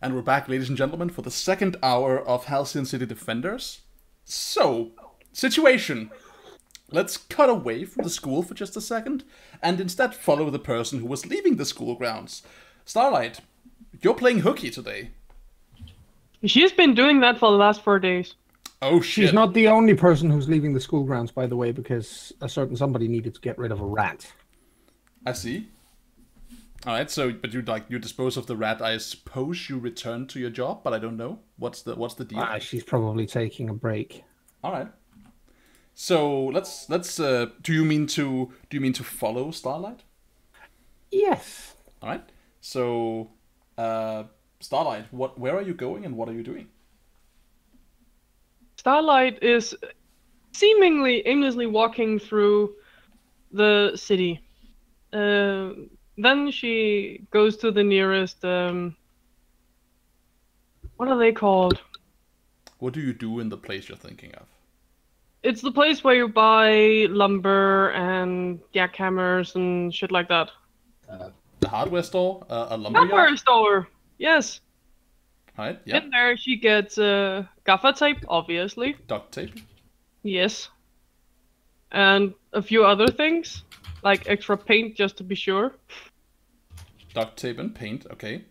And we're back, ladies and gentlemen, for the second hour of Halcyon City Defenders. So, situation. Let's cut away from the school for just a second, and instead follow the person who was leaving the school grounds. Starlight, you're playing hooky today. She's been doing that for the last 4 days. Oh shit. She's not the only person who's leaving the school grounds, by the way, because a certain somebody needed to get rid of a rat. I see. Alright, so, but you dispose of the rat, I suppose you return to your job, but I don't know. What's the deal? She's probably taking a break. Alright. So, let's, do you mean to follow Starlight? Yes. Alright. So, Starlight, where are you going and what are you doing? Starlight is seemingly aimlessly walking through the city. Then she goes to the nearest, what are they called? What do you do in the place you're thinking of? It's the place where you buy lumber and jackhammers and shit like that. The hardware store? A lumber Hardware yard? store! Yes. Right, yeah. In there she gets gaffer tape, obviously. Duct tape? Yes. And a few other things, like extra paint just to be sure. Duct tape and paint, okay.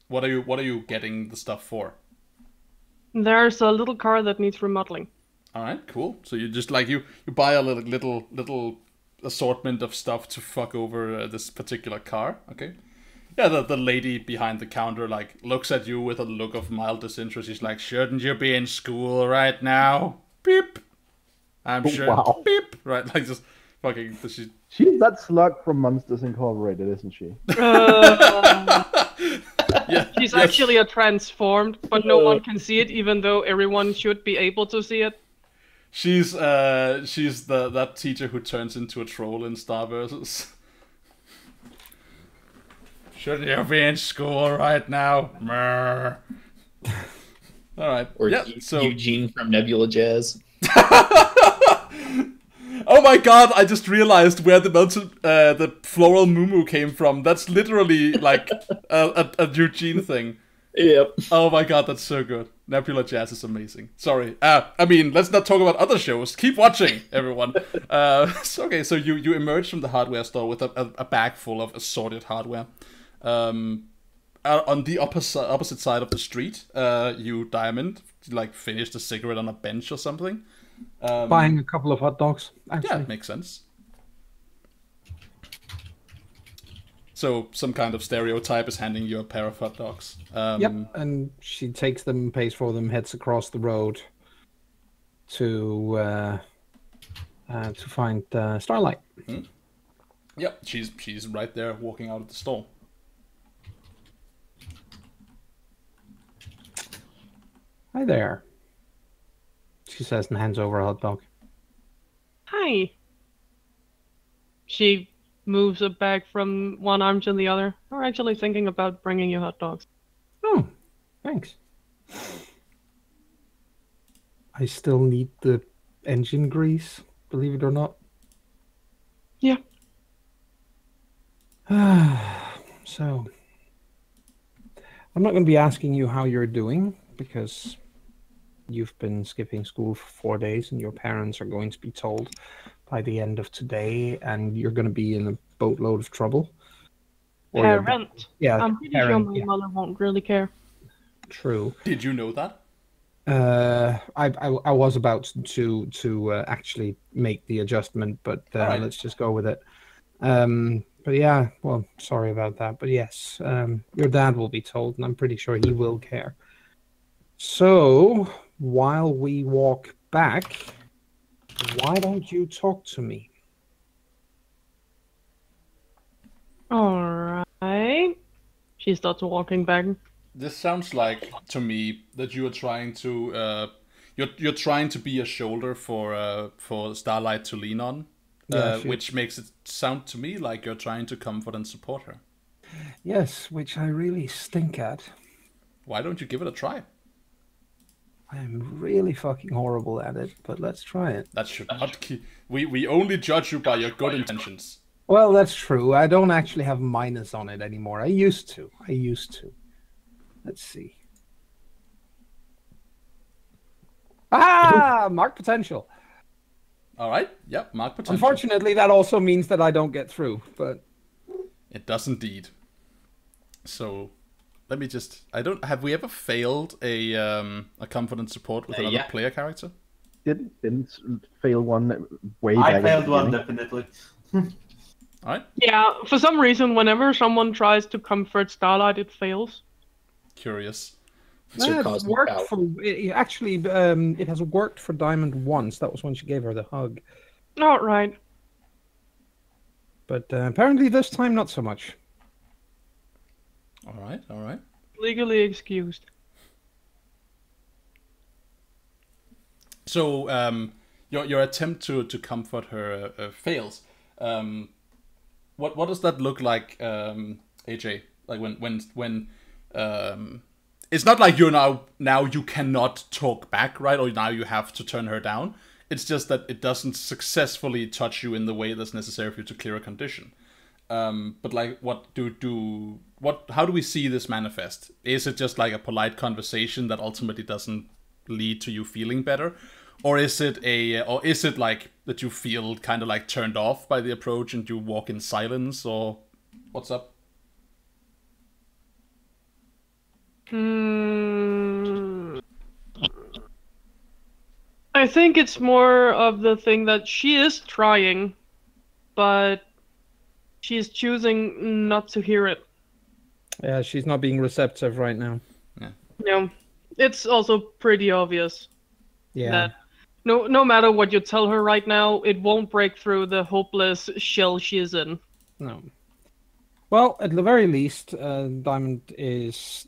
What are you getting the stuff for? There's a little car that needs remodeling. Alright, cool. So you just like you buy a little assortment of stuff to fuck over this particular car, okay? Yeah, the lady behind the counter like looks at you with a look of mild disinterest. She's like, "Shouldn't you be in school right now?" Beep. I'm sure. Wow. Beep. Right, like just fucking. She's that slug from Monsters Incorporated, isn't she? Yeah, She's yes. actually a transformed, but no one can see it, even though everyone should be able to see it. She's that teacher who turns into a troll in Star Versus. Shouldn't you be in school right now? All right. Or yeah, so Eugene from Nebula Jazz. oh my god! I just realized where the floral muumuu came from. That's literally like a Eugene thing. Yep. Oh my god, that's so good. Nebula Jazz is amazing. Sorry. I mean, let's not talk about other shows. Keep watching, everyone. So you emerge from the hardware store with a bag full of assorted hardware. On the opposite side of the street, you Diamond like finished a cigarette on a bench or something. Buying a couple of hot dogs, actually. Yeah, makes sense. So some kind of stereotype is handing you a pair of hot dogs. Yep, and she takes them, pays for them, heads across the road to find Starlight. Mm-hmm. Yep, she's right there walking out of the store. Hi there, she says and hands over a hot dog. Hi. She moves a bag from one arm to the other. We're actually thinking about bringing you hot dogs. Oh, thanks. I still need the engine grease, believe it or not. Yeah. So, I'm not going to be asking you how you're doing, because you've been skipping school for 4 days and your parents are going to be told by the end of today, and you're going to be in a boatload of trouble. Parent. Yeah, I'm pretty parent, sure my mother won't really care. True. Did you know that? I was about to actually make the adjustment, but right. Let's just go with it. But yeah, well, sorry about that. But yes, your dad will be told, and I'm pretty sure he will care. So, while we walk back, why don't you talk to me? Alright. She starts walking back. This sounds like to me that you are trying to you're trying to be a shoulder for Starlight to lean on, which makes it sound to me like you're trying to comfort and support her. Yes, which I really stink at. Why don't you give it a try? I'm really fucking horrible at it, but let's try it. That should not keep. We only judge you by your good intentions. Well, that's true. I don't actually have minus on it anymore. I used to. Let's see. Ah, mark potential. All right. Yep. Mark potential. Unfortunately, that also means that I don't get through. But it does indeed. So, let me just. I don't. Have we ever failed a confident support with another player character? Didn't fail one way I back. failed one definitely. All right. Yeah, for some reason, whenever someone tries to comfort Starlight, it fails. Curious. It's your it cosmic worked power. for. Actually, it has worked for Diamond once. That was when she gave her the hug. Oh, right. But apparently this time, not so much. All right. All right. Legally excused. So, your attempt to comfort her fails. What does that look like, AJ? Like when it's not like you're now you cannot talk back, right? Or now you have to turn her down. It's just that it doesn't successfully touch you in the way that's necessary for you to clear a condition. But like, how do we see this manifest? Is it just like a polite conversation that ultimately doesn't lead to you feeling better? Or is it like that you feel kind of like turned off by the approach and you walk in silence, or what's up? I think it's more of the thing that she is trying, but she's choosing not to hear it. Yeah, she's not being receptive right now. Yeah, it's also pretty obvious Yeah. that no matter what you tell her right now, it won't break through the hopeless shell she is in. No. Well, at the very least, Diamond is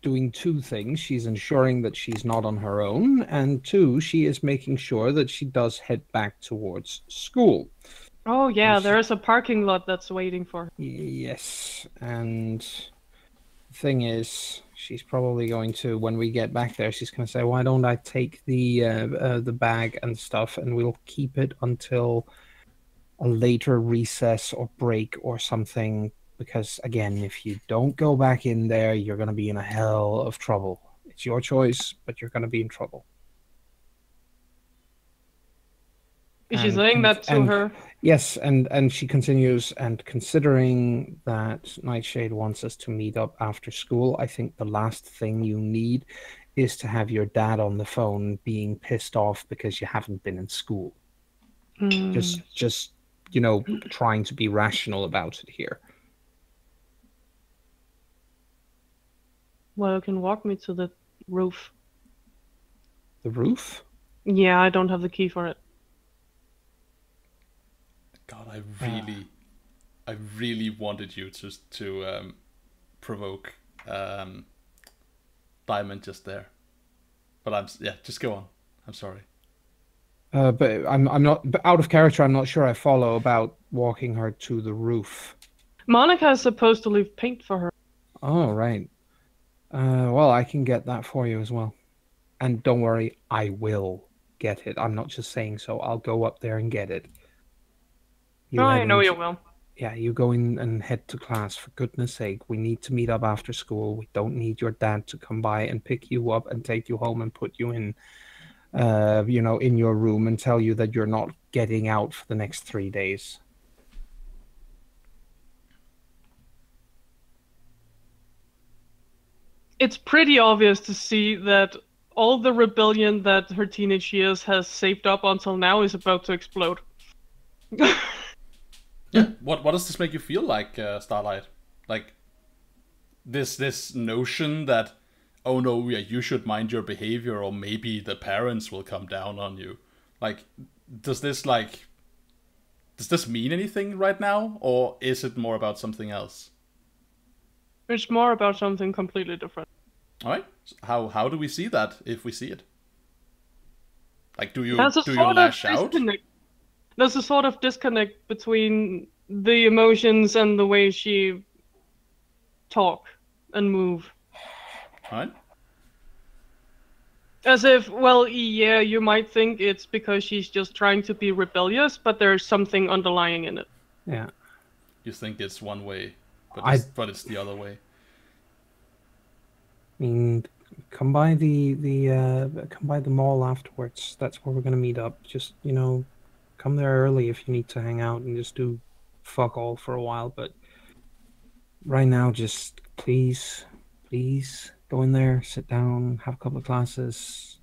doing two things. She's ensuring that she's not on her own, and two, she is making sure that she does head back towards school. Oh yeah, there is a parking lot that's waiting for her. Yes, and the thing is, she's probably going to, when we get back there, she's going to say, "Why don't I take the bag and stuff, and we'll keep it until a later recess or break or something, because again, if you don't go back in there, you're going to be in a hell of trouble. It's your choice, but you're going to be in trouble." Is she saying that to her? Yes, and she continues, and considering that Nightshade wants us to meet up after school, I think the last thing you need is to have your dad on the phone being pissed off because you haven't been in school. Just trying to be rational about it here. Well, you can walk me to the roof. The roof? Yeah, I don't have the key for it. God, I really wanted you to provoke Diamond just there, but just go on. I'm sorry. But I'm not, but out of character. I'm not sure I follow about walking her to the roof. Monica is supposed to leave paint for her. Oh, right. Well, I can get that for you as well. And don't worry, I will get it. I'm not just saying so. I'll go up there and get it. I know you will. Yeah, you go in and head to class, for goodness sake. We need to meet up after school. We don't need your dad to come by and pick you up and take you home and put you in, in your room and tell you that you're not getting out for the next 3 days. It's pretty obvious to see that all the rebellion that her teenage years has saved up until now is about to explode. Yeah. What does this make you feel like, Starlight? Like this notion that, oh no, yeah, you should mind your behavior, or maybe the parents will come down on you. Like, does this mean anything right now, or is it more about something else? It's more about something completely different. All right. How do we see that, if we see it? Like, do you lash out? There's a sort of disconnect between the emotions and the way she talk and move. All right. As if, well, yeah, you might think it's because she's just trying to be rebellious, but there's something underlying in it. Yeah. You think it's one way, but I- but it's the other way. I mean, come by the mall afterwards. That's where we're gonna meet up. Just, come there early if you need to hang out and just do fuck all for a while. But right now, just please go in there, sit down, have a couple of classes.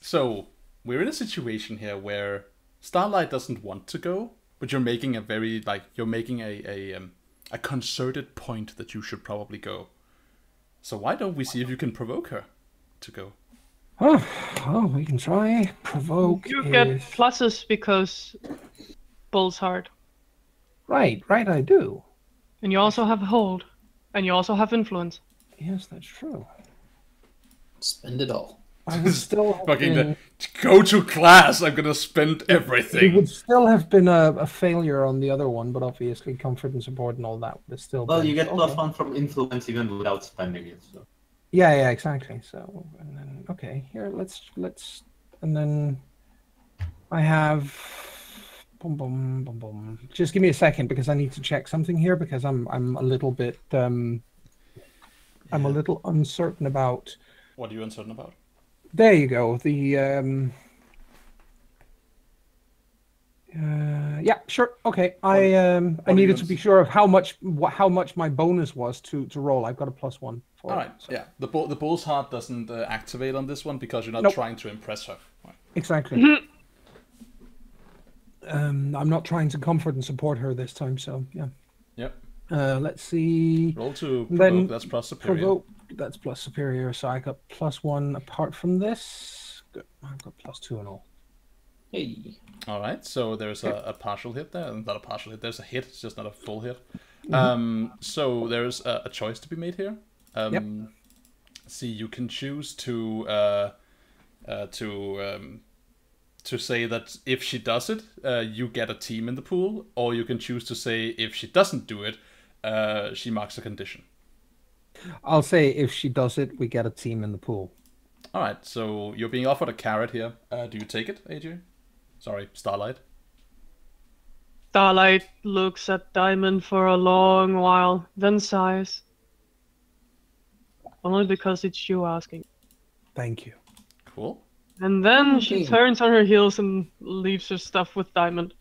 So we're in a situation here where Starlight doesn't want to go, but you're making a very a concerted point that you should probably go. So why don't we see if you can provoke her to go? Oh, we can try. Provoke You get is... pluses because Bull's hard. Right, I do. And you also have hold. And you also have influence. Yes, that's true. Spend it all. I would still have Fucking been, go to class. I'm gonna spend it everything. would still have been a failure on the other one, but obviously comfort and support and all that would have still Well, been... you get Okay. +1 from influence even without spending it. So. Yeah, exactly. So, and then, okay, here, let's, and then I have, boom, boom, boom, boom. Just give me a second because I need to check something here because I'm a little bit, I'm a little uncertain about. What are you uncertain about? There you go. The, yeah, sure. Okay. I needed to be sure of how much my bonus was to roll. I've got a +1 for All it. right. So. Yeah. The bull's heart doesn't activate on this one because you're not Nope. trying to impress her. Right. Exactly. I'm not trying to comfort and support her this time, so yeah. Yep. Let's see. Roll to provoke. Then That's plus superior. Provoke. That's plus superior. So I got +1 apart from this. Good. I've got +2 and all. Hey. All right. So there's a partial hit there. Not a partial hit. There's a hit. It's just not a full hit. So there's a choice to be made here. Yep. See, you can choose to say that if she does it, you get a team in the pool, or you can choose to say if she doesn't do it, she marks a condition. I'll say if she does it, we get a team in the pool. All right. So you're being offered a carrot here. Do you take it, AJ? Sorry, Starlight. Starlight looks at Diamond for a long while, then sighs. Only because it's you asking. Thank you. Cool. And then she Okay. turns on her heels and leaves her stuff with Diamond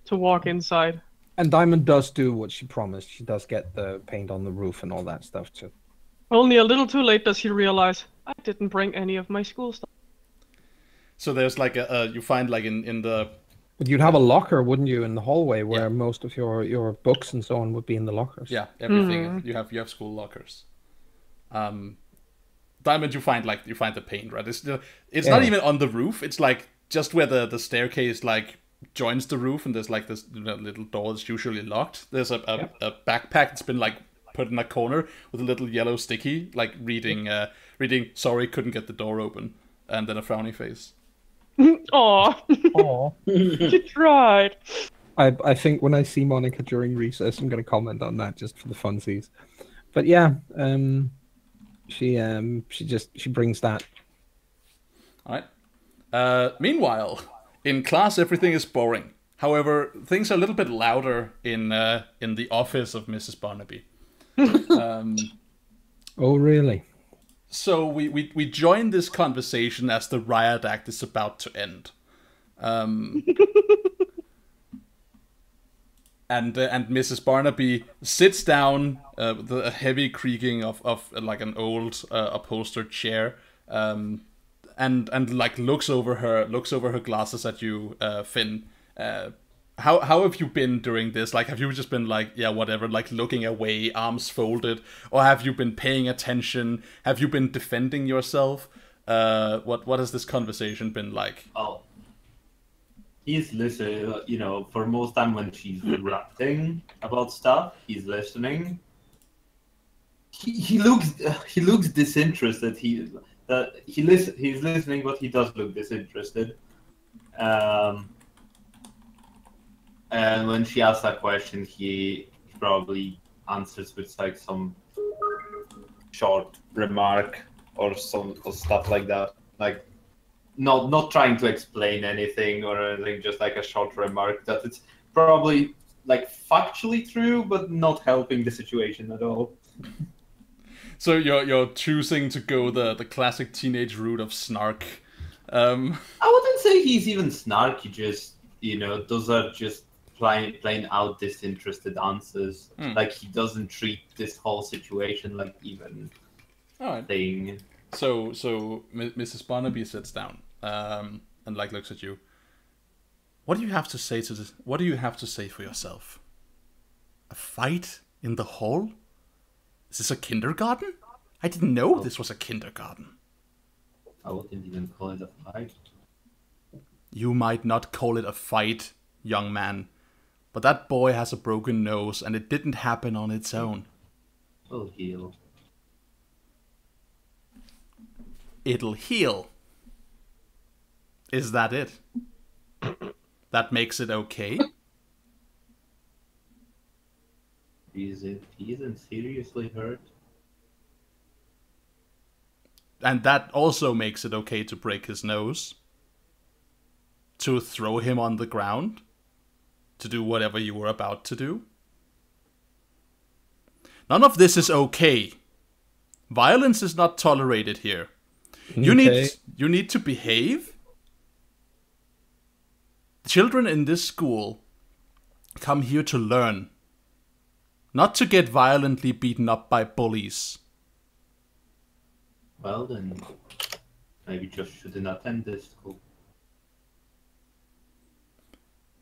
to walk inside. And Diamond does do what she promised. She does get the paint on the roof and all that stuff too. Only a little too late does she realize, I didn't bring any of my school stuff. So there's like you find like in the But you'd have a locker, wouldn't you, in the hallway where Yeah. most of your books and so on would be in the lockers. yeah everything you have school lockers. Diamond, you find the paint, right? It's not Yeah. even on the roof. It's like just where the staircase like joins the roof, and there's like this little door that's usually locked. There's a backpack that's been like put in a corner with a little yellow sticky, like reading sorry, couldn't get the door open, and then a frowny face. Aw, Aw. she tried. I think when I see Monica during recess, I'm going to comment on that just for the funsies. But yeah, she brings that. All right. Meanwhile, in class, everything is boring. However, things are a little bit louder in the office of Mrs. Barnaby. Oh, really? So we join this conversation as the riot act is about to end. And Mrs. Barnaby sits down with a heavy creaking of like an old upholstered chair, and like looks over her glasses at you, Finn. How have you been during this? Like, have you just been like, yeah, whatever, like looking away, arms folded, or have you been paying attention? Have you been defending yourself? What has this conversation been like? Oh. He's listening, for most time when she's ranting about stuff, he's listening. He looks disinterested. He's listening, but he does look disinterested. And when she asks that question, he probably answers with like some short remark or stuff like that. Like, not trying to explain anything or anything, just like a short remark that it's probably like factually true, but not helping the situation at all. So you're choosing to go the classic teenage route of snark. I wouldn't say he's even snarky. Just those are just plain out disinterested answers. Like he doesn't treat this whole situation like even thing. So Mrs. Barnaby sits down and like looks at you. What do you have to say to this? What do you have to say for yourself? A fight in the hall? Is this a kindergarten? I didn't know this was a kindergarten. I wouldn't even call it a fight. You might not call it a fight, young man, but that boy has a broken nose and it didn't happen on its own. It'll heal. It'll heal. Is that it? That makes it okay? He isn't seriously hurt. And that also makes it okay to break his nose? To throw him on the ground? To do whatever you were about to do? None of this is okay. Violence is not tolerated here. You need to behave. Children in this school come here to learn, not to get violently beaten up by bullies. Well then, maybe just shouldn't attend this school.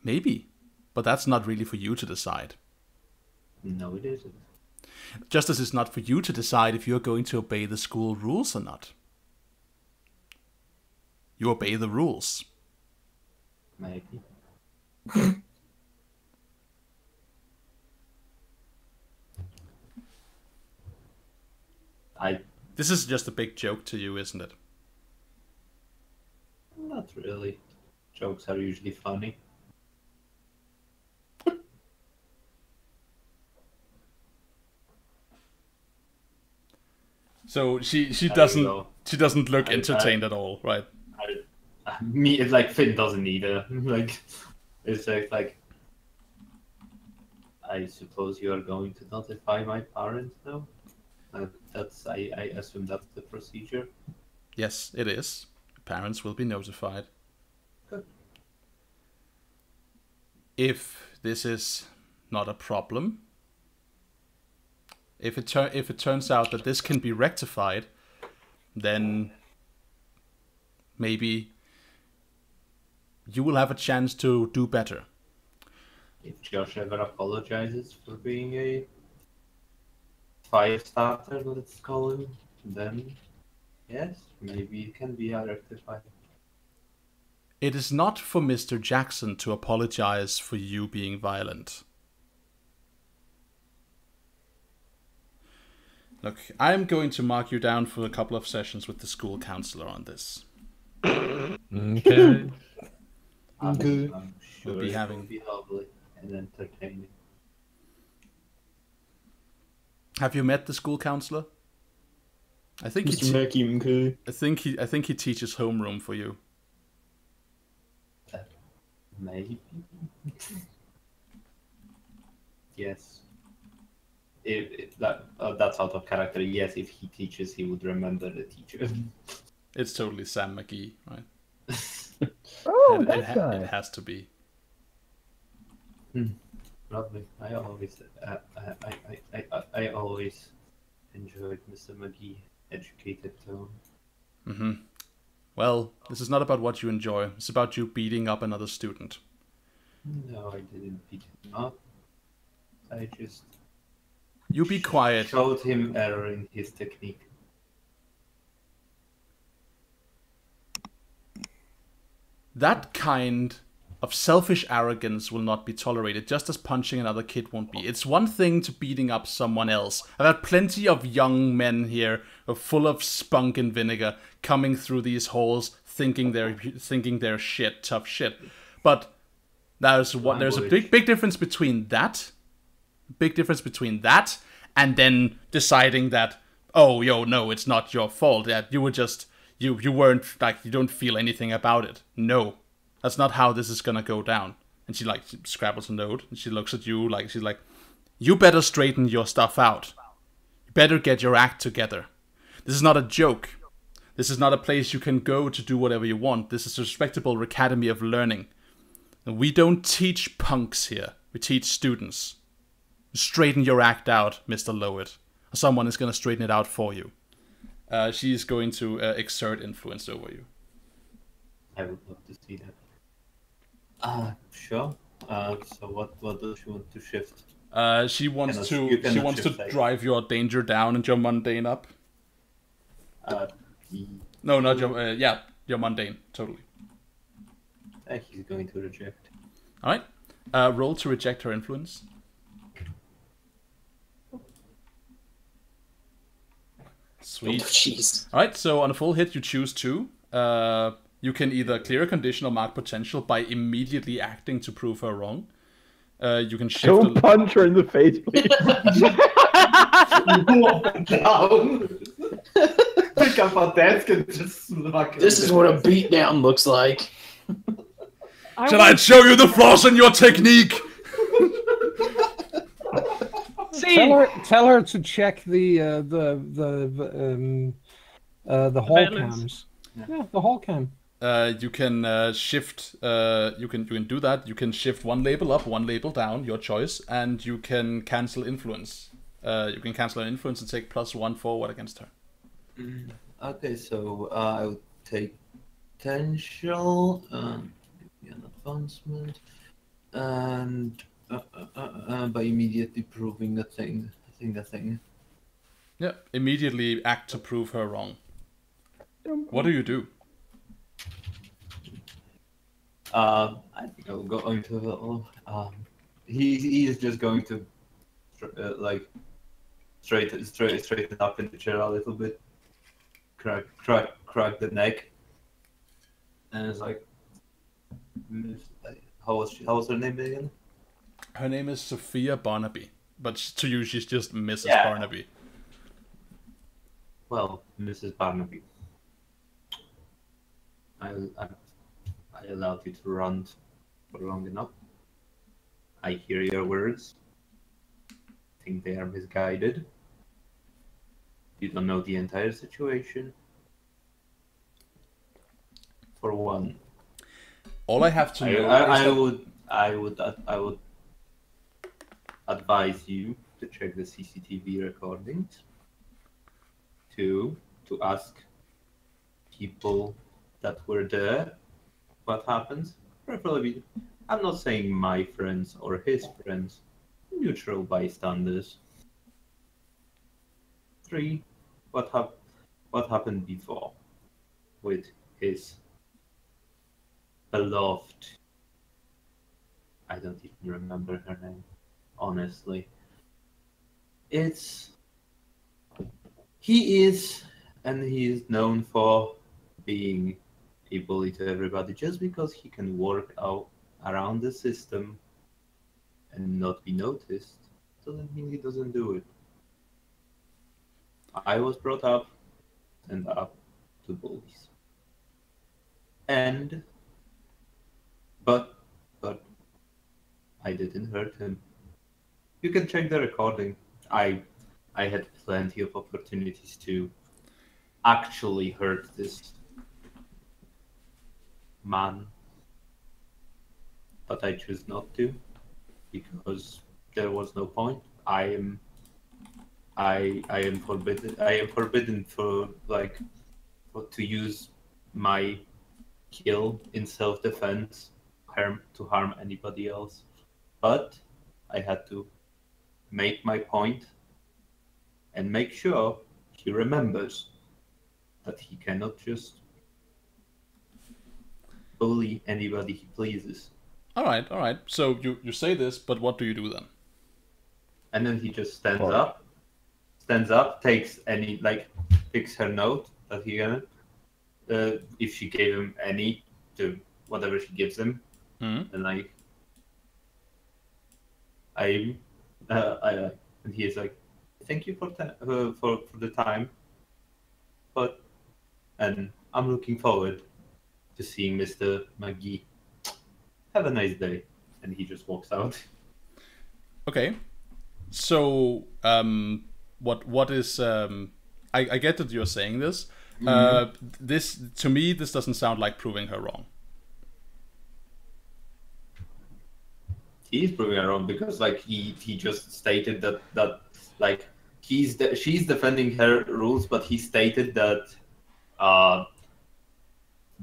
Maybe, but that's not really for you to decide. No, it isn't. Just as it's not for you to decide if you're going to obey the school rules or not. You obey the rules. Maybe. This is just a big joke to you, isn't it? Not really. Jokes are usually funny. So she doesn't look entertained at all, right? Me, it's like Finn doesn't either. Like it's like I suppose you are going to notify my parents now. I assume that's the procedure. Yes, it is. Parents will be notified. Good. If this is not a problem, if it turns out that this can be rectified, then maybe you will have a chance to do better. If Josh ever apologizes for being a fire-starter, let's call him, then yes, maybe it can be rectified. It is not for Mr. Jackson to apologize for you being violent. Look, I'm going to mark you down for a couple of sessions with the school counselor on this. Okay. I'm sure We'll be it will be lovely and entertaining. Have you met the school counselor? I think Mr. Mackey, okay. I think he teaches homeroom for you. Maybe. Yes. If that's out of character. Yes, if he teaches, he would remember the teacher. It's totally Sam McGee, right? Oh, that guy. It has to be. Lovely. I always enjoyed Mr. McGee educated tone. Mm-hmm. Well, this is not about what you enjoy. It's about you beating up another student. No, I didn't beat him up. I just You be quiet. showed him error in his technique. That kind of selfish arrogance will not be tolerated, just as punching another kid won't be. It's one thing to beating up someone else. I've had plenty of young men here who are full of spunk and vinegar coming through these halls thinking they're shit, tough shit. But there's a big difference between that. And then deciding that, oh, no, it's not your fault. That you you weren't like, you don't feel anything about it. No, that's not how this is gonna go down. And she scribbles a note and she looks at you like, she's like, you better straighten your stuff out. You better get your act together. This is not a joke. This is not a place you can go to do whatever you want. This is a respectable academy of learning. And we don't teach punks here. We teach students. Straighten your act out, Mr. Lowett. Or someone is going to straighten it out for you. She's going to exert influence over you. I would love to see that. Sure. So what does she want to shift? She wants You cannot to shift, like- drive your danger down and your mundane up. No, not your your mundane, totally. He's going to reject. All right. Roll to reject her influence. Sweet. Oh, jeez. All right. So on a full hit, you choose 2. You can either clear a condition or mark potential by immediately acting to prove her wrong. You can shift. Don't punch her in the face, please. Walk down. Pick up a desk and just smack This is what a beatdown looks like. Shall I show you the flaws in your technique? See, Tell her to check the hall Surveillance. cams. Yeah, the hall cam. You can shift. You can do that. You can shift 1 label up, 1 label down, your choice, and you can cancel influence. You can cancel an influence and take +1 forward against her. Okay, so I would take potential, give me an advancement, and by immediately proving a thing. Yeah, immediately act to prove her wrong. What do you do? I think I'll go into he is just going to straighten up in the chair a little bit, crack the neck, and it's like, how was her name again? Her name is Sophia Barnaby, but to you she's just Mrs. Yeah. Barnaby. Well, Mrs. Barnaby, I allowed you to run for long enough. I hear your words. I think they are misguided. You don't know the entire situation. For one, All I have to know is I would advise you to check the CCTV recordings. 2, to ask people that were there what happens. Preferably, I'm not saying my friends or his friends, neutral bystanders. 3, what happened before with his beloved. I don't even remember her name, honestly. He is known for being a bully to everybody. Just because he can work out around the system and not be noticed doesn't mean he doesn't do it. I was brought up and up to bullies. But I didn't hurt him. You can check the recording. I had plenty of opportunities to actually hurt this man, but I choose not to because there was no point. I am forbidden. I am forbidden to use my kill in self-defense to harm anybody else. But I had to make my point and make sure he remembers that he cannot just bully anybody he pleases. all right. So you say this, but what do you do then? And then he just stands up, takes her note that he got, if she gave him any, to whatever she gives him, and and he is like, thank you for the time, but, and I'm looking forward to seeing Mr. McGee. Have a nice day. And he just walks out. Okay. So, what is I get that you're saying this. This to me, this doesn't sound like proving her wrong. He's proving her wrong because like he just stated that like she's defending her rules, but he stated that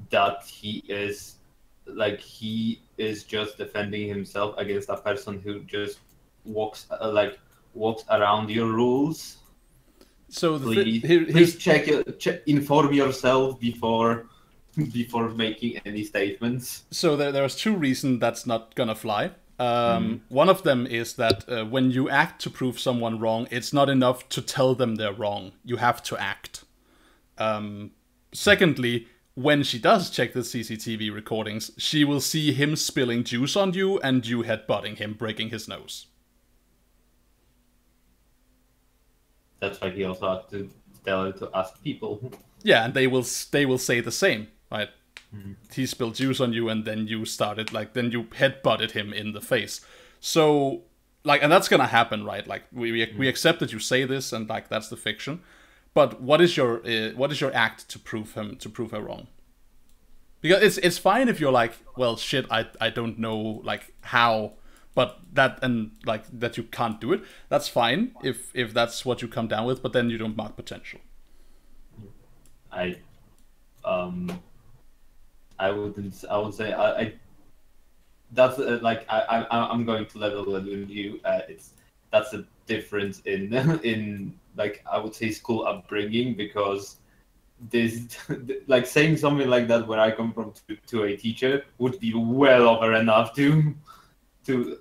that he is just defending himself against a person who just walks around your rules. So please check, inform yourself before making any statements. So there's two reasons that's not gonna fly. One of them is that when you act to prove someone wrong, it's not enough to tell them they're wrong. You have to act. Secondly, when she does check the CCTV recordings, she will see him spilling juice on you and you headbutting him, breaking his nose. That's why he also had to tell her to ask people. Yeah, and they will say the same, right? He spilled juice on you, and then you then you headbutted him in the face. So, and that's gonna happen, right? Like we accept that you say this, and like that's the fiction. But what is your act to prove her wrong? Because it's fine if you're like, well, shit, I don't know like how, but that you can't do it. That's fine if that's what you come down with, but then you don't mark potential. I would say that's I'm going to level with you. That's a difference in like I would say school upbringing, because this like saying something like that where I come from to a teacher would be well over enough to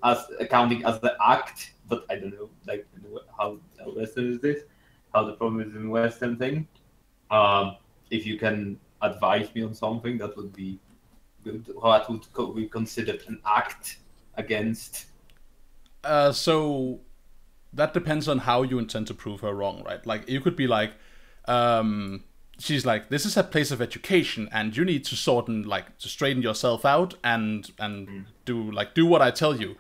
as accounting as the act. But I don't know like how Western is this, how the problem is in Western thing. If you can advise me on something, that would be good. What would be considered an act against? So that depends on how you intend to prove her wrong, right? Like you could be like, she's like, this is a place of education, and you need to to straighten yourself out and do what I tell you.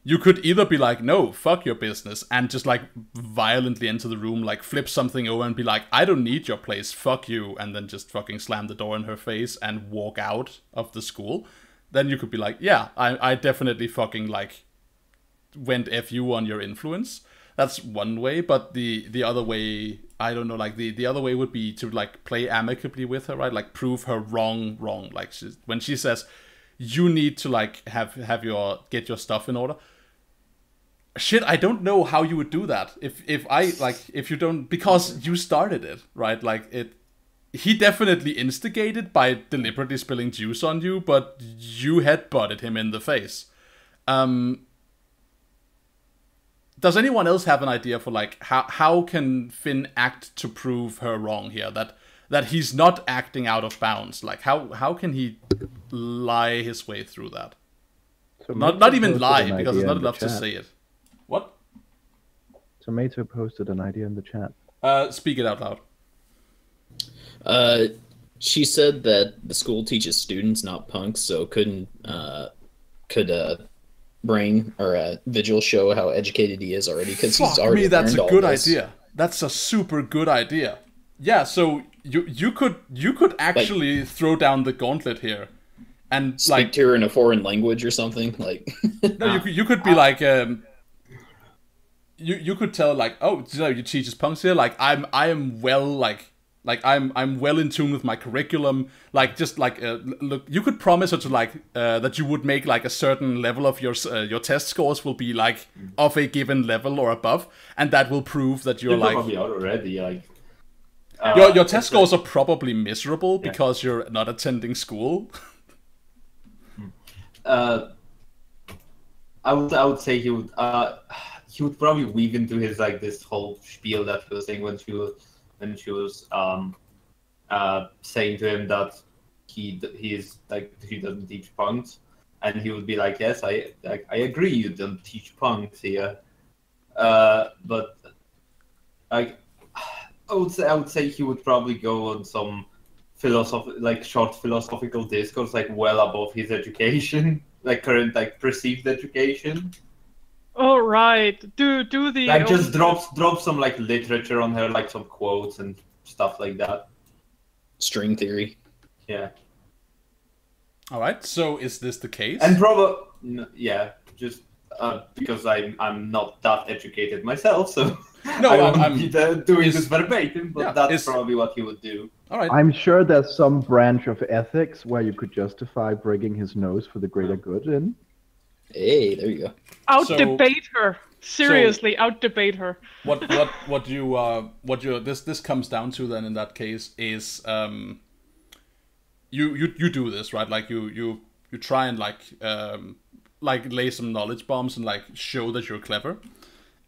You could either be like, no, fuck your business, and just like violently enter the room, like flip something over and be like, I don't need your place, fuck you, and then just fucking slam the door in her face and walk out of the school. Then you could be like, yeah, I definitely fucking like went F you on your influence. That's one way, but the other way, I don't know, like the other way would be to like play amicably with her, right? Like prove her wrong. Like when she says, you need to like get your stuff in order. Shit, I don't know how you would do that if you don't, because you started it, right? Like he definitely instigated by deliberately spilling juice on you, but you headbutted him in the face. Does anyone else have an idea for like how can Finn act to prove her wrong here? That he's not acting out of bounds. Like how can he lie his way through that? So not even lie, because it's not enough to say it. What? So Mato posted an idea in the chat. Speak it out loud. She said that the school teaches students, not punks, so could Brain or Vigil show how educated he is already, because he's already that's learned a good all this. idea. That's a super good idea. Yeah, so you could actually throw down the gauntlet here, and Speak like to her in a foreign language or something. Like no, you could be like you could tell like, oh, you teach us punks here. Like I am well I'm well in tune with my curriculum. Like just like look, you could promise her to like that you would make like a certain level of your test scores will be like of a given level or above, and that will prove that you're like probably out already. Like your test scores are probably miserable because you're not attending school. I would say he would probably weave into his like this whole spiel that he was saying when she was saying to him that he doesn't teach punks, and he would be like, yes, I agree, you don't teach punks here, but like I would say he would probably go on some short philosophical discourse, like well above his education, like current like perceived education. Oh right, do the Like just drop some like literature on her, like some quotes and stuff like that. String theory. Yeah. All right. So is this the case? And probably yeah, just because I'm not that educated myself, so No, I won't I'm be doing this verbatim, but that's probably what he would do. All right. I'm sure there's some branch of ethics where you could justify breaking his nose for the greater good in. Hey, there you go. Out-debate her. Seriously, out-debate her. What you this comes down to then in that case is you do this, right? Like you try and like lay some knowledge bombs and like show that you're clever.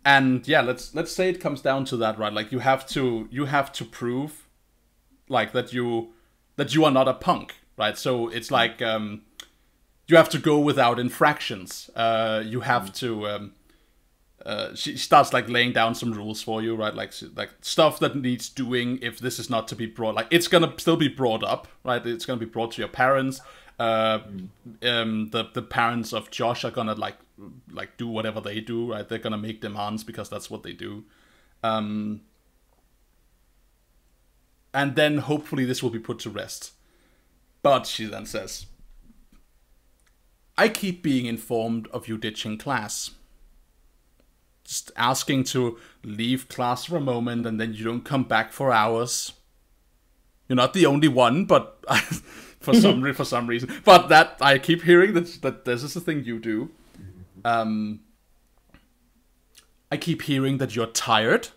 And yeah, let's say it comes down to that, right? Like you have to prove like that you are not a punk, right? So it's like you have to go without infractions. You have to she starts like laying down some rules for you, right? Like stuff that needs doing if this is not to be brought, like it's gonna still be brought up, right? It's gonna be brought to your parents. The parents of Josh are gonna like do whatever they do, right? They're gonna make demands because that's what they do. And then hopefully this will be put to rest. But she then says, I keep being informed of you ditching class. Just asking to leave class for a moment and then you don't come back for hours. You're not the only one, but for some reason. But that I keep hearing that this is the thing you do. I keep hearing that you're tired.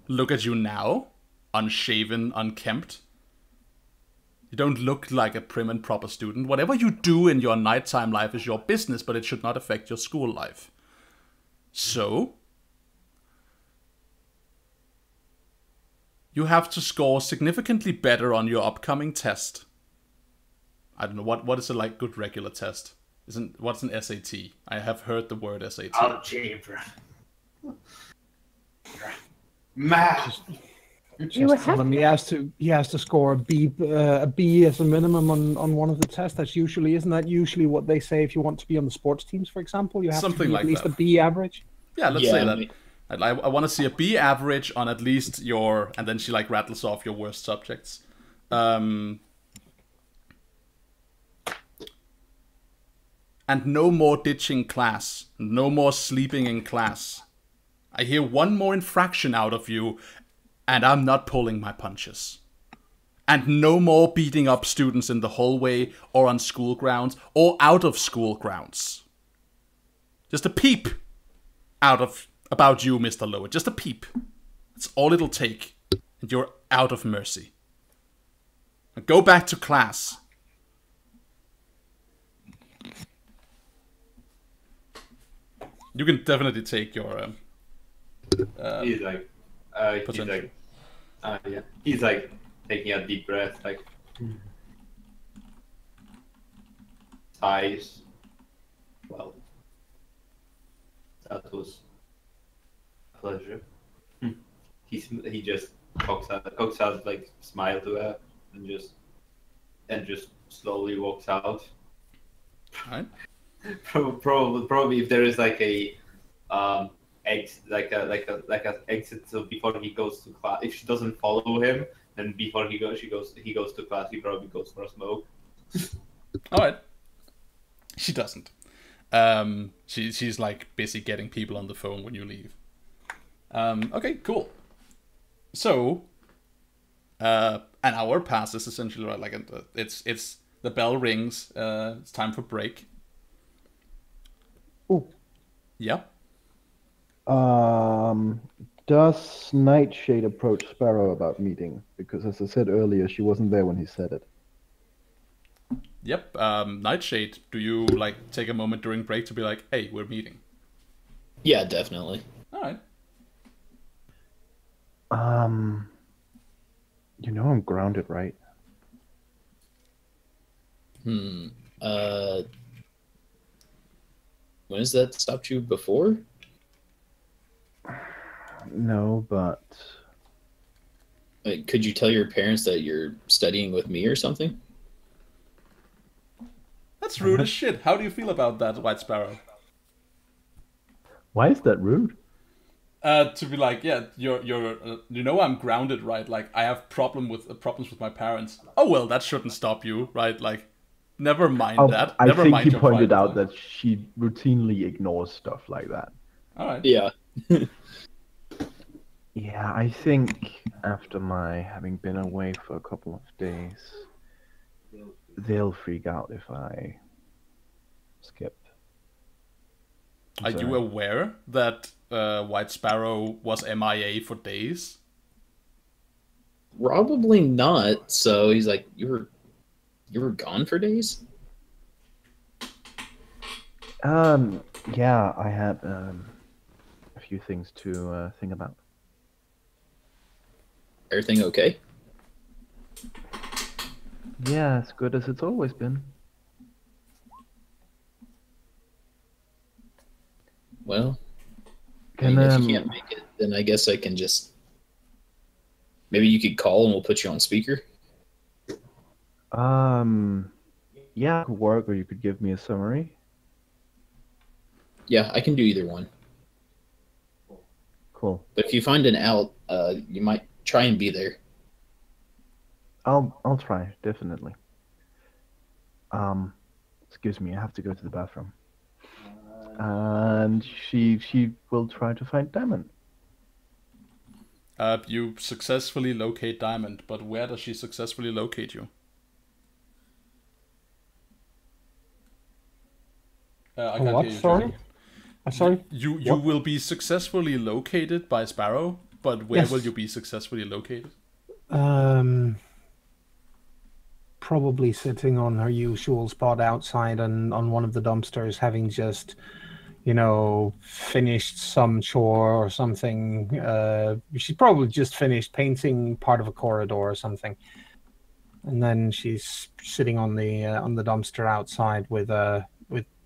Look at you now. Unshaven, unkempt. You don't look like a prim and proper student. Whatever you do in your nighttime life is your business, but it should not affect your school life. So, you have to score significantly better on your upcoming test. I don't know, what is a like good regular test? What's an SAT? I have heard the word SAT. Algebra. Math. He has to score a B as a minimum on one of the tests. That's usually, isn't that usually what they say if you want to be on the sports teams, for example? You have Something to be like at least that. a B average. Yeah, let's say that. I want to see a B average on at least your, and then she like rattles off your worst subjects. And no more ditching class. No more sleeping in class. I hear one more infraction out of you, and I'm not pulling my punches. And no more beating up students in the hallway, or on school grounds, or out of school grounds. Just a peep about you, Mr. Lower. Just a peep. That's all it'll take, and you're out of mercy. Now go back to class. You can definitely take your he's like he's like taking a deep breath, like sighs. Well, that was a pleasure. He just cocks out like smile to her and just slowly walks out. Alright. Probably if there is like a exit, so before he goes to class, if she doesn't follow him, then before he goes to class, he probably goes for a smoke. Alright. She doesn't. She's like busy getting people on the phone when you leave. Okay, cool. So an hour passes essentially, right? Like it's the bell rings, it's time for break. Ooh. Yeah. Does Nightshade approach Sparrow about meeting? Because as I said earlier, she wasn't there when he said it. Yep. Nightshade, do you like take a moment during break to be like, hey, we're meeting? Yeah, definitely. Alright. You know I'm grounded, right? When has that stopped you before? No, but Could you tell your parents that you're studying with me or something? That's rude as shit. How do you feel about that, White Sparrow? Why is that rude? To be like, yeah, you're I'm grounded, right? Like, I have problems with my parents. Oh well, that shouldn't stop you, right? Like, never mind that. I Never think mind he your pointed private out life. that she routinely ignores stuff like that. All right. Yeah. Yeah, I think after my having been away for a couple of days, they'll freak out if I skip. Are you aware that White Sparrow was MIA for days? Probably not. So he's like, you were gone for days? Yeah, I had a few things to think about. Everything okay? Yeah, as good as it's always been. Well, Can if you can't make it, then I guess I can just... Maybe you could call and we'll put you on speaker? yeah, it could work, or you could give me a summary. Yeah, I can do either one. Cool. But if you find an out, you might try and be there. I'll try, definitely. Excuse me, I have to go to the bathroom. And she will try to find Diamond. You successfully locate Diamond, but where does she successfully locate you? I can't What? hear you, Sorry? Jordan. Sorry? You will be successfully located by Sparrow, but where Yes. will you be successfully located? Probably sitting on her usual spot outside and on one of the dumpsters, having just, finished some chore or something. She's probably just finished painting part of a corridor or something, and then she's sitting on the dumpster outside with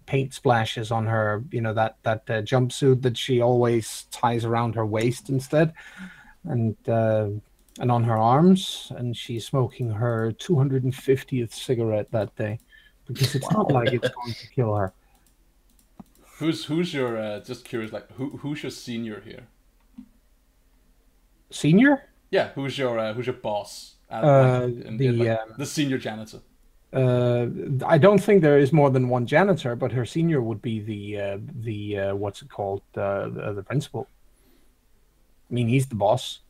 paint splashes on her. That jumpsuit that she always ties around her waist instead, and on her arms, and she's smoking her 250th cigarette that day, because it's not like it's going to kill her. Who's your just curious, like who's your senior here? Senior? Yeah, who's your boss? The senior janitor. I don't think there is more than one janitor, but her senior would be the what's it called, the principal. I mean, he's the boss.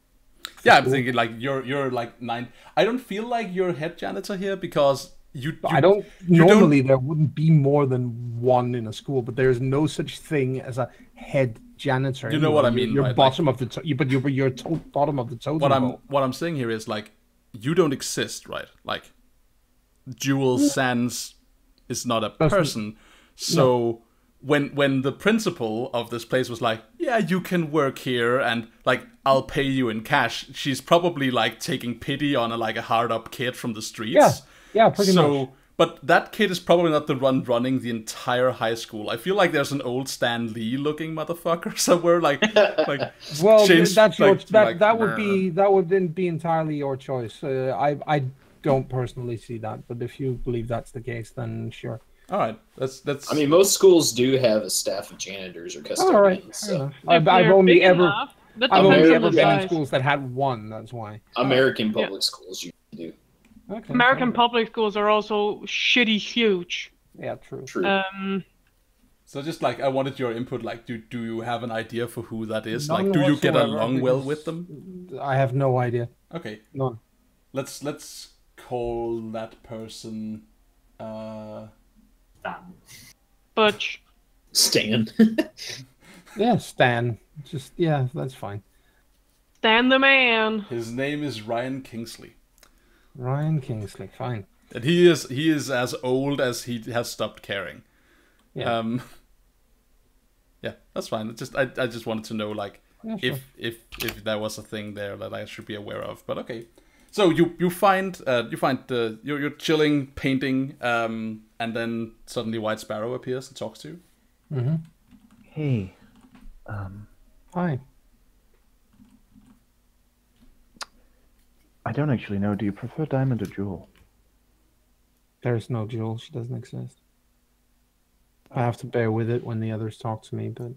Yeah, I'm thinking like you're like 9. I don't feel like you're head janitor here because I don't normally there wouldn't be more than one in a school, but there is no such thing as a head janitor. You know what I mean? You're right? bottom of the but you're bottom of the totem. What I'm saying here is like you don't exist, right? Like Jewel Sands is not a person. So when the principal of this place was like, yeah, you can work here and like I'll pay you in cash, she's probably like taking pity on a hard up kid from the streets. Yeah, pretty much. But that kid is probably not the one running the entire high school. I feel like there's an old Stan Lee looking motherfucker somewhere, well, James, that's that would be entirely your choice. I don't personally see that, but if you believe that's the case, then sure. All right, that's. I mean, most schools do have a staff of janitors or custodians. All right, so. I've only ever been in in schools that had one. That's why. American public schools usually do. Okay, American public schools are also shitty huge. Yeah, true. So just like I wanted your input. Like, do you have an idea for who that is? None like, do you get whatsoever, along well with them? I have no idea. Okay, None. let's call that person. Butch. Stan. Yeah, Stan. That's fine. Stan the man. His name is Ryan Kingsley. Ryan Kingsley, fine. And he is as old as he has stopped caring. Yeah. Yeah, that's fine. I just wanted to know sure. if there was a thing there that I should be aware of. But okay. So you find you're chilling, painting, and then suddenly White Sparrow appears and talks to you. Mm-hmm. Hey, Hi. I don't actually know. Do you prefer Diamond or Jewel? There is no Jewel. She doesn't exist. I have to bear with it when the others talk to me, but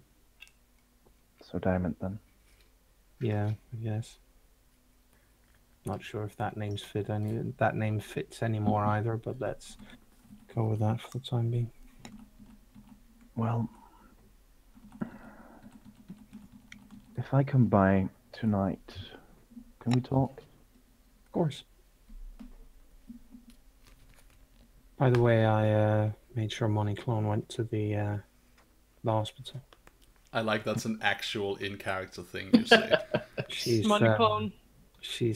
So Diamond then. yeah, I guess. Not sure if that name fits anymore either, but let's go with that for the time being. Well, if I come by tonight, can we talk? Of course. By the way, I made sure Money Clone went to the hospital. I like that's an actual in-character thing you say. She's Money clone. she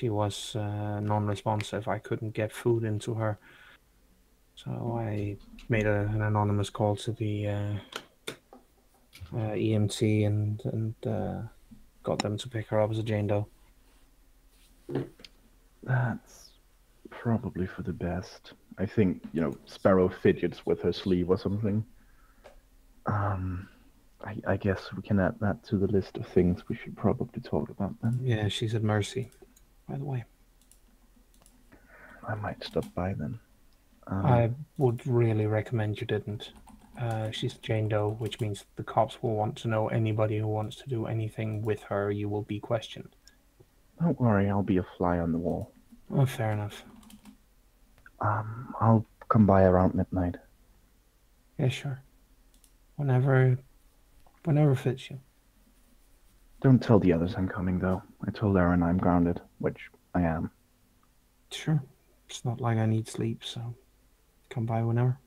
was non-responsive. I couldn't get food into her, so I made an anonymous call to the EMT and got them to pick her up as a Jane Doe. That's probably for the best. I think, Sparrow fidgets with her sleeve or something. I guess we can add that to the list of things we should probably talk about then. Yeah, she's at Mercy, by the way. I might stop by then. I would really recommend you didn't. She's Jane Doe, which means the cops will want to know anybody who wants to do anything with her. You will be questioned. Don't worry, I'll be a fly on the wall. Oh, fair enough. I'll come by around midnight. Yeah, sure. Whenever fits you. Don't tell the others I'm coming, though. I told Aaron I'm grounded, which I am. Sure. It's not like I need sleep, so come by whenever.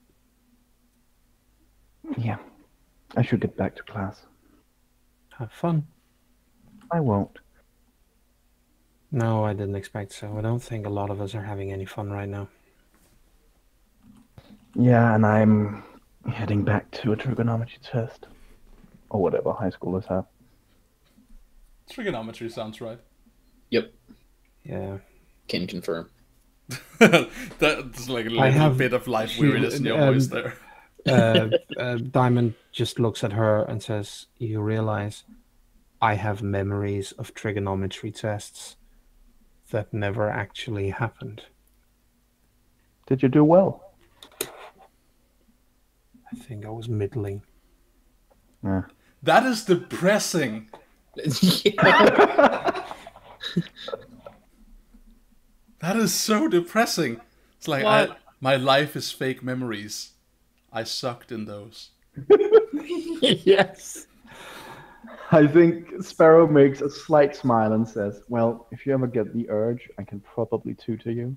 Yeah, I should get back to class. Have fun. I won't. No, I didn't expect so. I don't think a lot of us are having any fun right now. Yeah, and I'm heading back to a trigonometry test. Or whatever high schoolers have. Trigonometry sounds right. Yep, Yeah. can confirm. That's like a little bit of life weariness in your voice there. Diamond just looks at her and says, "You realize I have memories of trigonometry tests that never actually happened." Did you do well? I think I was middling. Yeah. That is depressing. Yeah. That is so depressing. It's like What? my life is fake memories. I sucked in those. Yes. I think Sparrow makes a slight smile and says, "Well, if you ever get the urge, I can probably tutor you."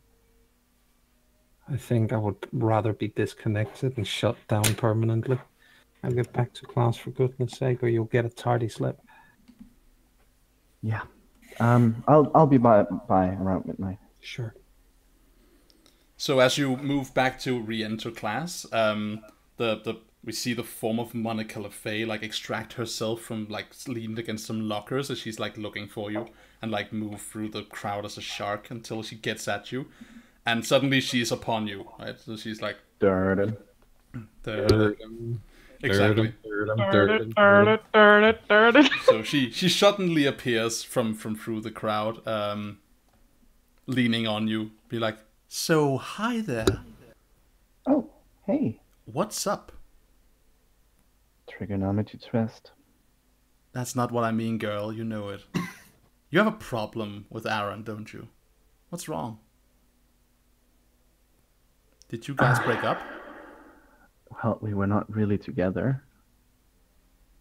I think I would rather be disconnected and shut down permanently. I'll get back to class for goodness sake, or you'll get a tardy slip. Yeah. I'll be by around midnight. Sure. So as you move back to re-enter class, we see the form of Monica LeFay like extract herself from like leaned against some lockers as she's like looking for you and like move through the crowd as a shark until she gets at you, and suddenly she's upon you, right? So she's like, Durden. exactly. So she suddenly appears from through the crowd, leaning on you, be like, "So hi there. Oh, hey. What's up?" Trigonometry test. That's not what I mean, girl. You know it. You have a problem with Aaron, don't you? What's wrong? Did you guys break up? Well, we were not really together.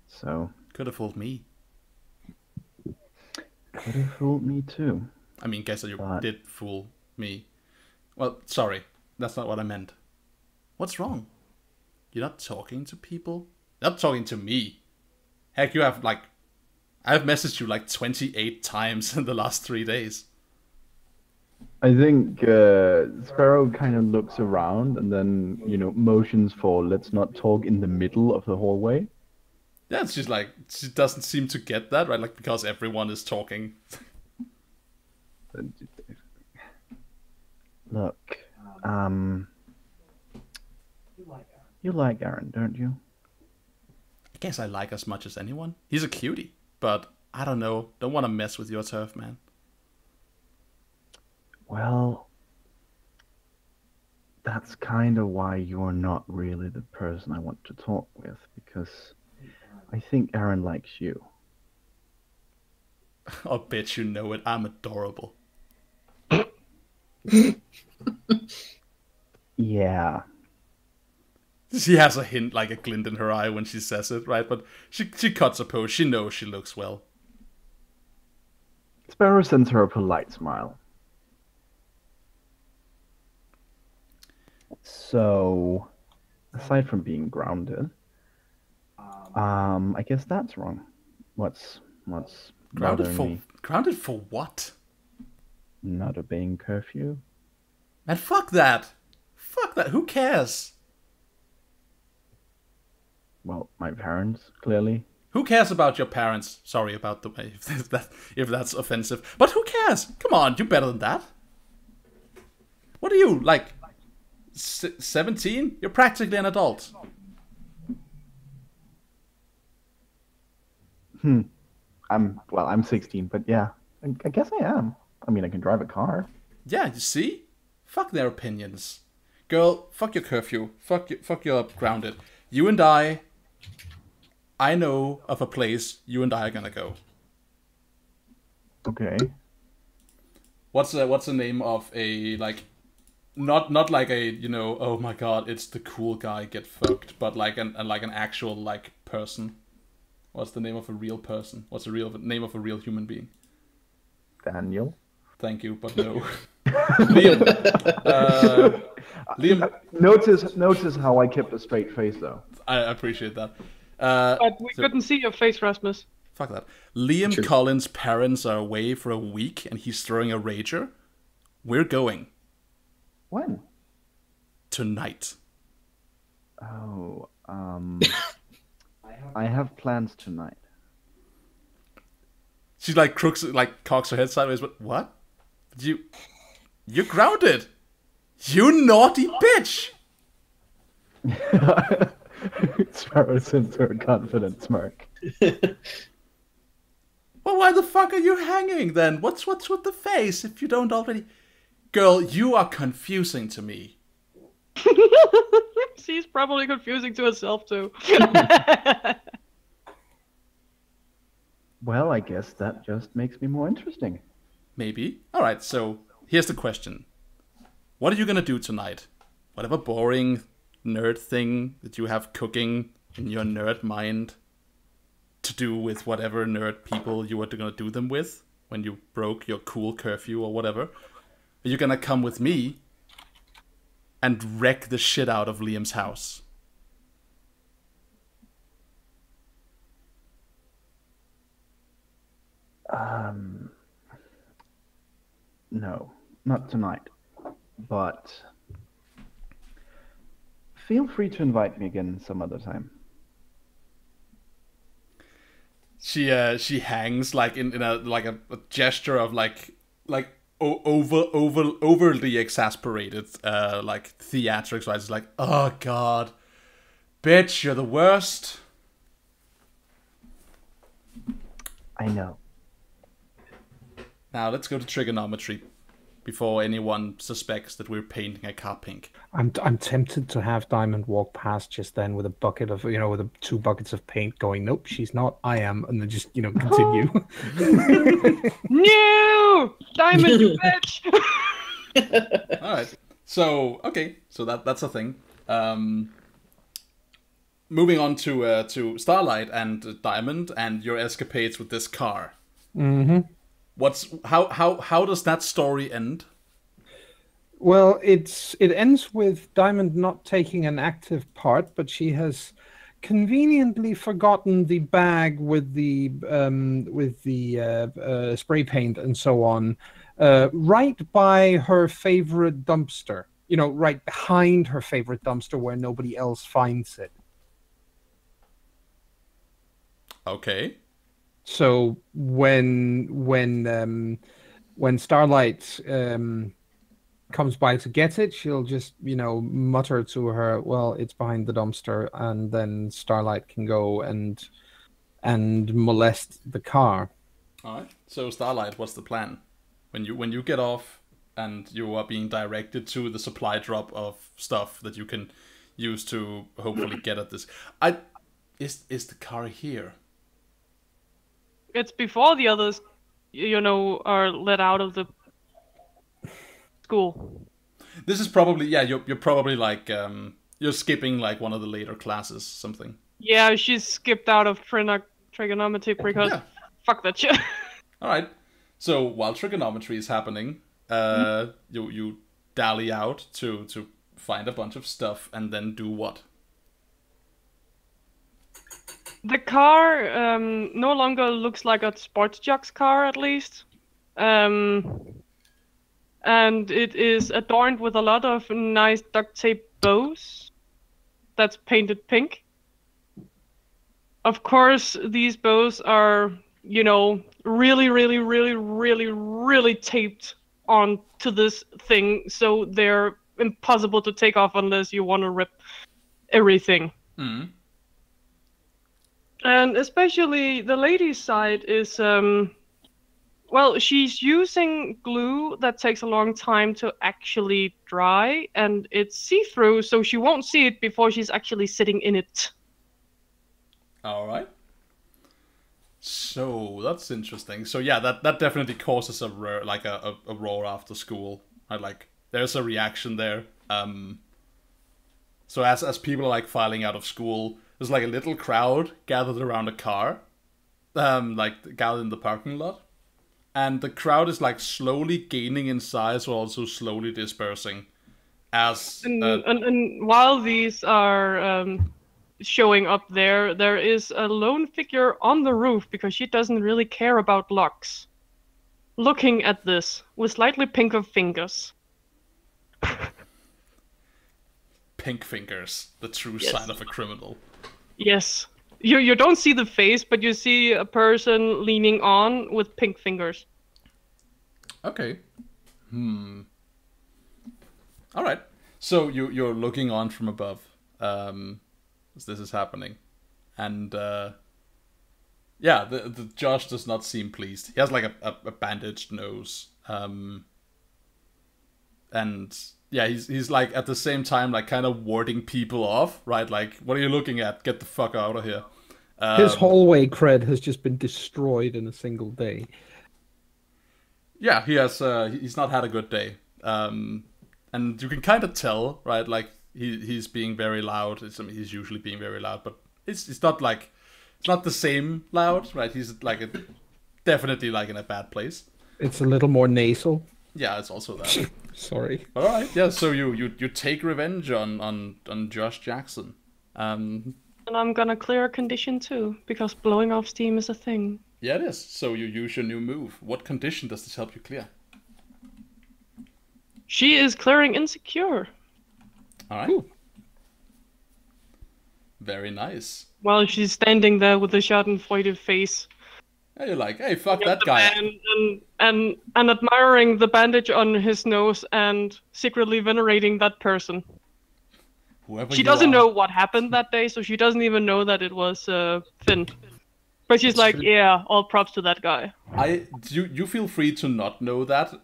So. Could have fooled me. Could have fooled me too. I mean, guess that you But- did fool me. Well, sorry. That's not what I meant. What's wrong? You're not talking to people? You're not talking to me. Heck, you have like... I've messaged you like 28 times in the last 3 days. I think Sparrow kind of looks around and then, motions for let's not talk in the middle of the hallway. Yeah, it's just like, she doesn't seem to get that, right? Like, because everyone is talking. Look, you like Aaron, don't you? I guess I like as much as anyone. He's a cutie, but I don't know. Don't want to mess with your turf, man. Well, that's kind of why you're not really the person I want to talk with, because I think Aaron likes you. I'll bet you know it. I'm adorable. Yeah. She has a hint, like a glint in her eye when she says it, right? But she cuts a pose. She knows she looks well. Sparrow sends her a polite smile. So, aside from being grounded, I guess that's wrong. What's bothering me? Grounded for what? Not obeying curfew? Man, fuck that. Fuck that. Who cares? Well, my parents, clearly. Who cares about your parents? Sorry about the way if that's offensive. But who cares? Come on, you're better than that. What are you, like 17? You're practically an adult. I'm 16, but yeah, I guess I am. I mean, I can drive a car. Yeah, you see? Fuck their opinions. Girl, fuck your curfew. Fuck your grounded. You and I know of a place you and I are gonna go. Okay. What's the name of a, like, not like a, you know, oh my god, it's the cool guy get fucked, but like an actual, like, person. What's the name of a real person? What's the name of a real human being? Daniel. Thank you, but no. Liam. Liam. Notice how I kept a straight face, though. I appreciate that. But we couldn't see your face, Rasmus. Fuck that. Liam Collins' parents are away for a week, and he's throwing a rager. We're going. When? Tonight. Oh, I have plans tonight. She like cocks her head sideways, but what? You're grounded. You naughty bitch. Sparrow sends her a confident smirk. Well, why the fuck are you hanging then? What's with the face if you don't already? Girl, you are confusing to me. She's probably confusing to herself too. Well, I guess that just makes me more interesting. Maybe. Alright, so here's the question. What are you gonna do tonight? Whatever boring nerd thing that you have cooking in your nerd mind to do with whatever nerd people you were gonna do them with when you broke your cool curfew or whatever. Are you gonna come with me and wreck the shit out of Liam's house? No, not tonight. But feel free to invite me again some other time. She hangs like in a gesture of overly exasperated like theatrics, right? It's like, oh god, bitch, you're the worst. I know. Now let's go to trigonometry before anyone suspects that we're painting a car pink. I'm tempted to have Diamond walk past just then with a bucket of, with 2 buckets of paint going, nope, she's not, I am, and then just, continue. No! Diamond, you bitch! Alright. So, okay. So that's a thing. Moving on to Starlight and Diamond and your escapades with this car. Mm-hmm. How does that story end? Well, it ends with Diamond not taking an active part, but she has conveniently forgotten the bag with the spray paint and so on, right by her favorite dumpster. Right behind her favorite dumpster where nobody else finds it. Okay. So when Starlight comes by to get it, she'll just mutter to her, "Well, it's behind the dumpster," and then Starlight can go and molest the car. All right. So Starlight, what's the plan? When you get off and you are being directed to the supply drop of stuff that you can use to hopefully get at this. Is the car here? It's before the others, are let out of the school. This is probably, yeah, you're probably like, you're skipping like one of the later classes, something. Yeah, she's skipped out of trigonometry because fuck that shit. Alright, so while trigonometry is happening, you dally out to find a bunch of stuff and then do what? The car no longer looks like a sports jock's car, at least. And it is adorned with a lot of nice duct tape bows that's painted pink. Of course, these bows are, really, really, really, really, really taped onto this thing, so they're impossible to take off unless you want to rip everything. Mm. And especially the lady's side is, she's using glue that takes a long time to actually dry, and it's see-through, so she won't see it before she's actually sitting in it. Alright. So, that's interesting. So yeah, that definitely causes a roar after school. Right? Like, there's a reaction there. So as people are like filing out of school, there's like a little crowd gathered around a car, like gathered in the parking lot, and the crowd is like slowly gaining in size while also slowly dispersing. And while these are showing up there is a lone figure on the roof because she doesn't really care about locks, looking at this with slightly pinker fingers. Pink fingers, the true Yes. sign of a criminal. Yes. You don't see the face, but you see a person leaning on with pink fingers. Okay. Alright. So you're looking on from above as this is happening. And the Josh does not seem pleased. He has like a bandaged nose. And yeah, he's like at the same time like kind of warding people off, right? Like, what are you looking at? Get the fuck out of here. His hallway cred has just been destroyed in a single day. Yeah, he has. He's not had a good day, and you can kind of tell, right? Like he's being very loud. He's usually being very loud, but it's not like it's not the same loud, right? He's like definitely like in a bad place. It's a little more nasal. Yeah, it's also that. Sorry. All right, yeah. So you take revenge on Josh Jackson. And I'm gonna clear a condition too, because blowing off steam is a thing. Yeah, it is. So you use your new move. What condition does this help you clear? She is clearing insecure. All right. Ooh. Very nice. While she's standing there with a schadenfreude face. Yeah, you're like, hey, fuck that guy. And admiring the bandage on his nose and secretly venerating that person. She doesn't know what happened that day, so she doesn't even know that it was Finn. But she's like, yeah, all props to that guy. You feel free to not know that.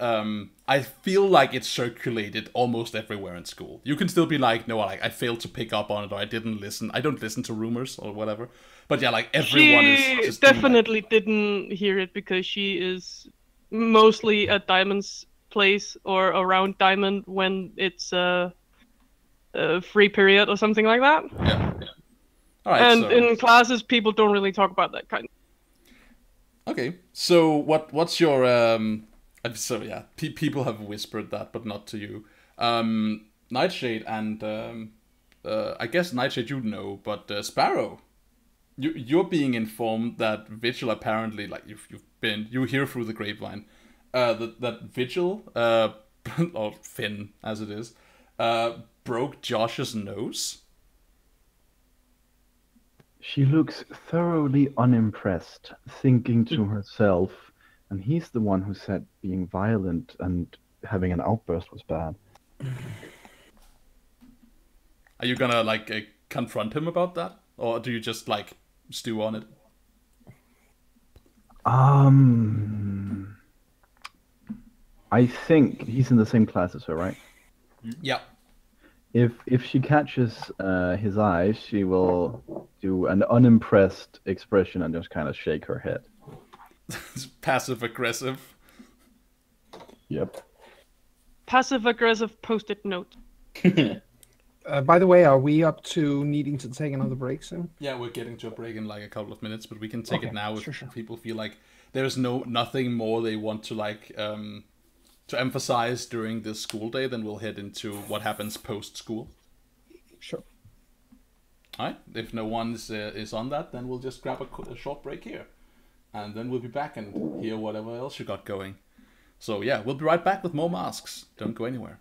I feel like it's circulated almost everywhere in school. You can still be like, no, like I failed to pick up on it, or I didn't listen. I don't listen to rumors or whatever. But yeah, like everyone is just definitely didn't hear it because she is mostly at Diamond's place or around Diamond when it's a free period or something like that. Yeah. All right. And in classes, people don't really talk about that kind. Okay. So what's your so yeah, people have whispered that, but not to you. Nightshade and I guess Nightshade you know, but Sparrow, you're being informed that Vigil apparently, like you hear through the grapevine, that Vigil or Finn as it is, broke Josh's nose. She looks thoroughly unimpressed, thinking to herself, and he's the one who said being violent and having an outburst was bad. Are you gonna like confront him about that, or do you just like stew on it? I think he's in the same class as her, right? Yeah. If she catches his eyes, she will do an unimpressed expression and just kind of shake her head. It's passive aggressive. Yep. Passive aggressive post-it note. By the way, are we up to needing to take another break soon? Yeah, we're getting to a break in like a couple of minutes, but we can take Okay, it now if sure. people feel like there's nothing more they want to like to emphasize during this school day. Then we'll head into what happens post school. Sure. All right. If no one is on that, then we'll just grab a short break here, and then we'll be back and hear whatever else you got going. So yeah, we'll be right back with more masks. Don't go anywhere.